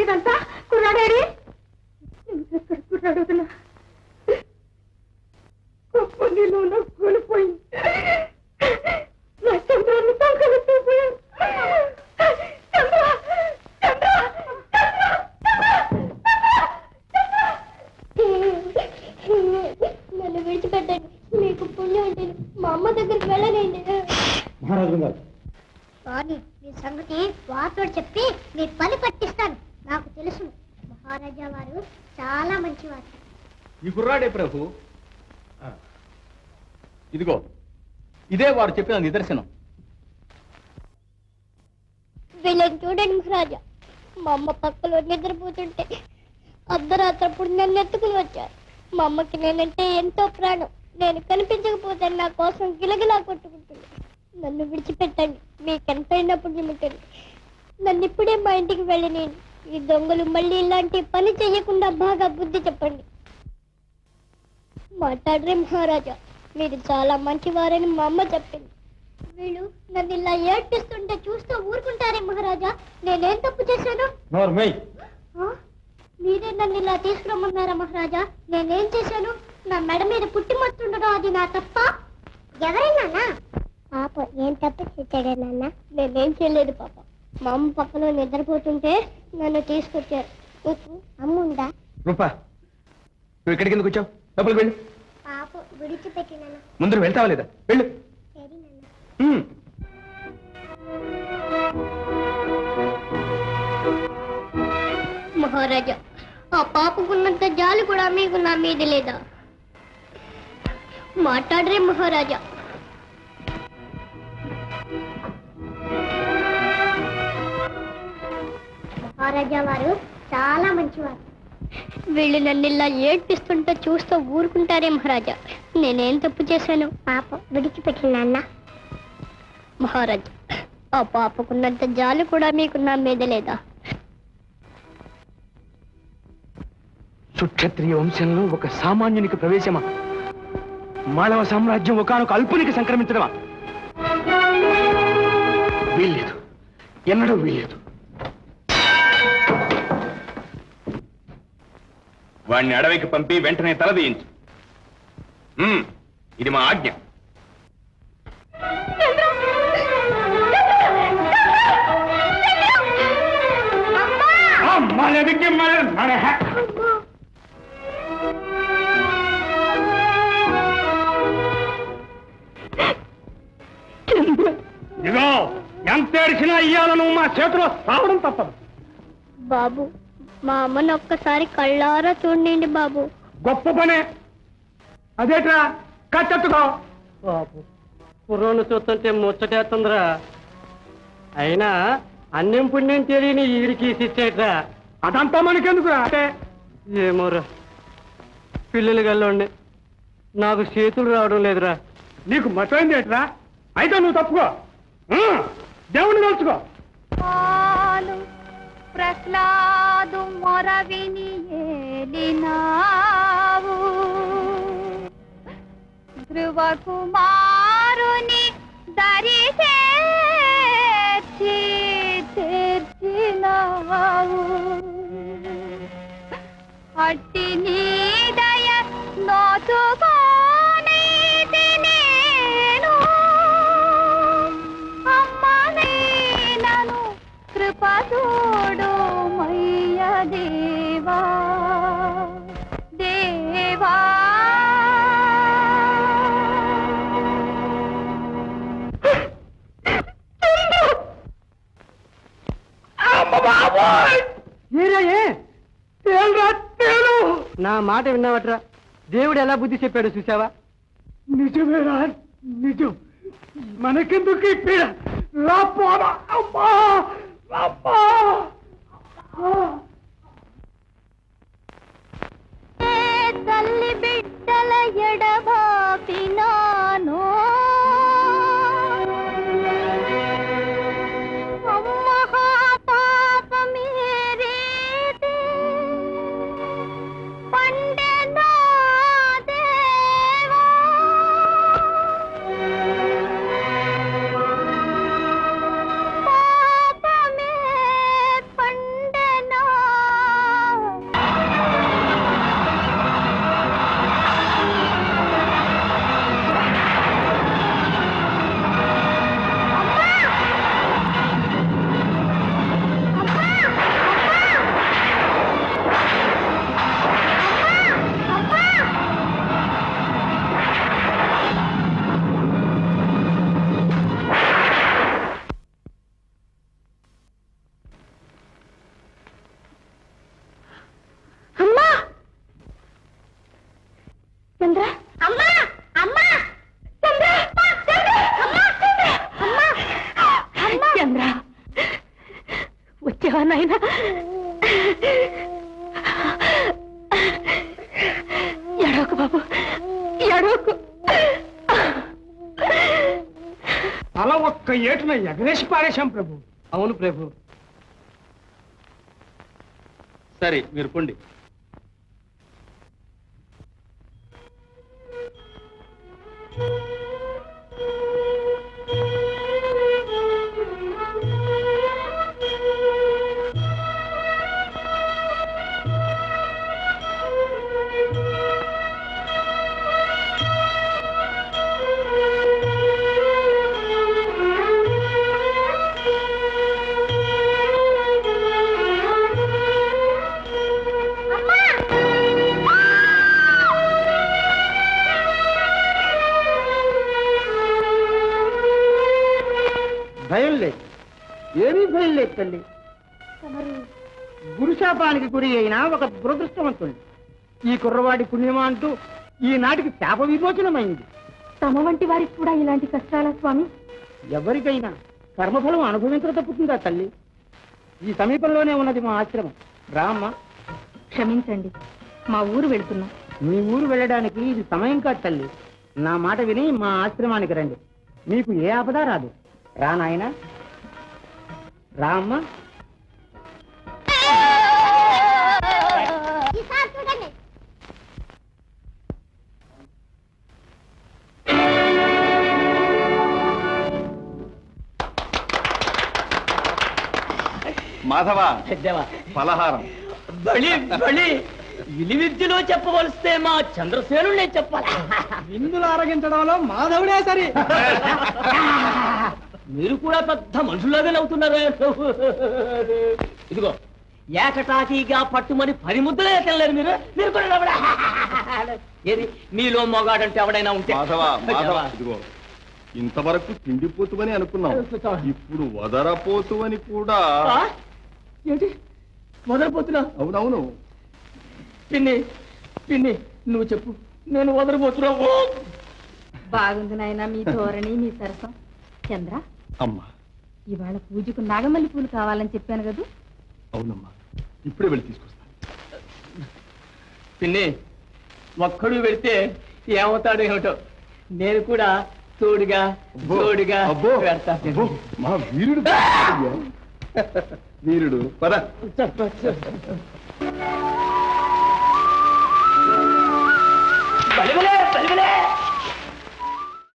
ఇదంతా కుర్రాడేడి ఎక్కడ కుర్రాడు వదినా నీళ్ళు కూలిపోయింది నా చంద్రాన్ని తాకలిపోయాడు నన్ను విడిచిపెట్టండి మీకు పుణ్యం అంటే మా అమ్మ దగ్గరికి వెళ్ళనండి మహారాజు గారు స్వామి మీ సంగతి వారితో చెప్పి మీ పని పట్టిస్తాను నాకు తెలుసు మహారాజా వారు చాలా మంచివారు ఈ కుర్రాడే ప్రభు ఇదిగో ఇదే వారు చెప్పిన నిదర్శనం వీళ్ళని చూడండి మహారాజా మా అమ్మ పక్కలో నిద్రపోతుంటే అర్ధరాత్రప్పుడు నన్ను ఎత్తుకుని వచ్చారు మా అమ్మకి నేనంటే ఎంతో ప్రాణం నేను కనిపించకపోతే నా కోసం గిలగిలా కొట్టుకుంటుంది నన్ను విడిచిపెట్టండి మీకెంతైనా పుణ్యం ఉంటుంది నన్ను ఇప్పుడే మా ఇంటికి వెళ్ళనేను ఈ దొంగలు మళ్ళీ ఇలాంటి పని చెయ్యకుండా బాగా బుద్ధి చెప్పండి మాట్లాడరే మహారాజా మీరు చాలా మంచివారని మా అమ్మ చెప్పింది వీళ్ళు నన్ను ఇలా ఏడ్పిస్తుంటే చూస్తూ ఊరుకుంటారే మహారాజా నేనేం తప్పు చేశాను మీరే నన్ను ఇలా తీసుకురమ్మన్నారా మహారాజా నేనేం చేశాను నా మెడ మీద పుట్టి మత్తుండడం అది నా తప్ప ఎవరైనా పాప ఏం తప్పు చేశాడే నాన్న నేనేం చేయలేదు పాప మా అమ్మ పక్కన నిద్రపోతుంటే నన్ను తీసుకొచ్చారు అమ్ముందా రూపా నువ్వు ఇక్కడికి ఎందుకు వచ్చావు డబ్బులు వెళ్ళు పాప విడిచిపెట్టినా ముందు వెళ్తావా లేదా వెళ్ళు సరే నాన్న మహారాజా ఆ పాపకున్నంత జాలి కూడా మీకు నా మీద లేదా మాట్లాడరే మహారాజా మహారాజా వారు చాలా మంచివారు వీళ్ళు నన్ను ఇలా ఏడ్పిస్తుంటే చూస్తూ ఊరుకుంటారే మహారాజా నేనేం తప్పు చేశాను పాప విడిచిపెట్టినా మహారాజా ఆ పాపకున్నంత జాలి కూడా మీకు నా మీద లేదా సుక్షత్రియ వంశంలో ఒక సామాన్యునికి ప్రవేశమా మానవ సామ్రాజ్యం ఒకనొక అల్పునికి సంక్రమించడమా వీల్లేదు ఎన్నడూ వీల్లేదు వాణ్ణి అడవికి పంపి వెంటనే తలదీయించు ఇది మా ఆజ్ఞ ఇదిగో ఎంత ఏడిచినా ఇయ్యాలను మా చేతిలో సావడం తప్పదు బాబు మా అమ్మను ఒక్కసారి కళ్ళారా చూడండి బాబు గొప్ప పనే అదేట్రా కట్టెత్తుకో బాబు కుర్రోని చూస్తుంటే ముచ్చటేస్తుందిరా అయినా అన్నం పుణ్యం తెలియని ఈడికి ఇచ్చేట్రా అదంతా మనకెందుకురా అంటే ఏమోరా పిల్లలు గల్లోండి నాకు చేతులు రావడం లేదురా నీకు మతమైంది ఏంట్రా అయితే నువ్వు తప్పుకో దేవుని కలుసుకో ప్రహ్లాదు మొరవిని ఏలినావు ధ్రువ కుమారుని దరి తీర్చినావు అట్టి నీ దయ నోచుకోని నేను అమ్మనైనను కృపదూడు మయ్య దేవా దేవా నా మాట విన్నావట్రా దేవుడు ఎలా బుద్ధి చెప్పాడు చూసావా నిజమేరా నిజం మనకెందుకు పీడ రాపోరా అమ్మా అమ్మా తల్లి బిడ్డల ఎడబాపినాను చంద్ర అమ్మా అమ్మా చంద్ర చంద్ర అమ్మా చంద్ర అమ్మా అమ్మా చంద్ర వచ్చావా నాయనా ఎడోకు బాబు ఎడోకు అలా ఒక్క ఏటున ఎగరేసి పారేశాం ప్రభు. అవును ప్రభు. సరే మీరు పొండి. భయం లేదు, ఏమీ భయం లేదు తల్లి. గురుశాపానికి గురి అయిన ఒక దురదృష్టవంతుడు. ఈ కుర్రవాడి పుణ్యమా అంటూ ఈనాటికి శాప విమోచనమైంది. తమ వంటి వారికి కూడా ఇలాంటి కష్టాలా స్వామి? ఎవరికైనా కర్మఫలం అనుభవించక తప్పుతుందా తల్లి? ఈ సమీపంలోనే ఉన్నది మా ఆశ్రమం. రామ్మ. క్షమించండి, మా ఊరు వెళ్తున్నాం. మీ ఊరు వెళ్ళడానికి ఇది సమయం కాదు తల్లి. నా మాట విని మా ఆశ్రమానికి రండి, మీకు ఏ ఆపద రాదు. రా నాయనా, రామ్మ. చూడండి. మాధవ పలహారం. బలి బలి విలి విద్యలో చెప్పవలస్తే మా చంద్రసేనుడే చెప్పాలి. విందులు ఆరగించడంలో మాధవుడే సరి. మీరు కూడా పెద్ద మనుషుల్లాగా నవ్వుతున్నారు. ఇదిగో ఏకటాకీగా పట్టుమని 10 ముద్దలే తినలేరు మీరు. మీరు కూడా నవ్వడా? ఏది మీలో మొగాడంటే ఎవడైనా ఉంటే? మాధవ మాధవ ఇదిగో, ఇంతవరకు తిండిపోతువని అనుకున్నాం, ఇప్పుడు వదరపోతువని కూడా. ఆ? ఏంటి వదలిపోతున్నా? అవునవును. పిన్ని పిన్ని నువ్వు చెప్పు, నేను వదలిపోతున్నా. బాగుంది నాయన మీ ధోరణి, మీ సరసం. చంద్ర, అమ్మా. ఇవాళ పూజకు నాగమల్లి పూలు కావాలని చెప్పాను కదా. అవునమ్మా, ఇప్పుడే వెళ్ళి తీసుకొస్తాను. పిన్ని ఒక్కడు వెళితే ఏమవుతాడు ఏమిటో, నేను కూడా తోడుగా తోడుగా అబ్బో, వెళ్తా. అబ్బో, మా వీరుడు వీరుడు పద. చెప్ప